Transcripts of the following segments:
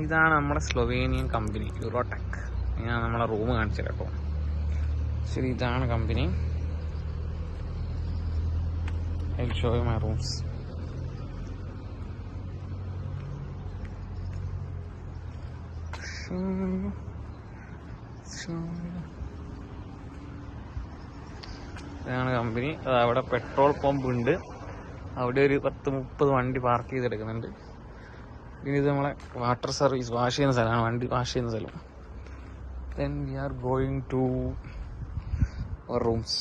ഇതാണ് നമ്മുടെ Slovenian company Eurotech. ഞാൻ നമ്മളെ റൂം കാണിച്ചു കേട്ടോ. ശരി, ഇതാണ് company. I will show you my rooms. ഇതാണ് കമ്പനി. അവിടെ പെട്രോൾ പമ്പ് ഉണ്ട്. അവിടെ ഒരു 10-30 വണ്ടി പാർക്ക് ചെയ്തെടുക്കുന്നുണ്ട്. പിന്നെ ഇത് നമ്മളെ വാട്ടർ സർവീസ്, വാഷ് ചെയ്യുന്ന സ്ഥലമാണ്, വണ്ടി വാഷ് ചെയ്യുന്ന സ്ഥലം. Then we are going to our rooms.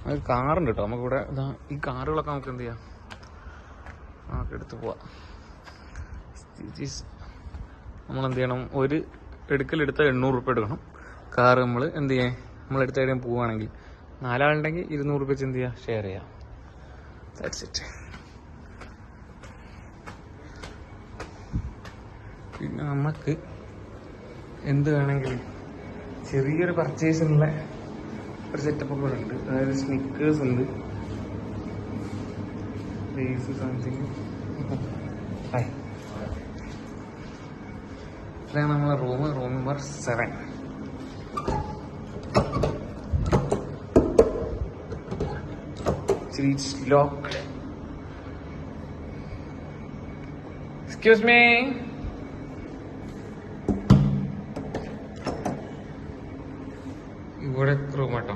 ഒരു കാറുണ്ട് കേട്ടോ നമുക്കിവിടെ. ഈ കാറുകളൊക്കെ നമുക്ക് എന്ത് ചെയ്യാം, നമുക്ക് എടുത്ത് പോവാം. നമ്മളെന്ത് ചെയ്യണം, ഒരു എടുക്കലെടുത്താൽ 800 രൂപ എടുക്കണം. കാറ് നമ്മൾ എന്ത് ചെയ്യാം, നമ്മളെടുത്ത എവിടെയും പോവുകയാണെങ്കിൽ 4 ആളുണ്ടെങ്കിൽ 200 രൂപ വെച്ച് എന്ത് ചെയ്യുക, ഷെയർ ചെയ്യാം. That's it. പിന്നെ നമുക്ക് എന്ത് വേണമെങ്കിലും ചെറിയൊരു പർച്ചേസിനുള്ള ഒരു സെറ്റപ്പ് കൂടെ ഉണ്ട്. അതായത് സ്നിക്കേഴ്സ് ഉണ്ട്, ലേസ് സംതിങ്. ഇതാണ് നമ്മളെ room number 7. It's locked. Excuse me. ഇവിടെ റൂം കേട്ടോ.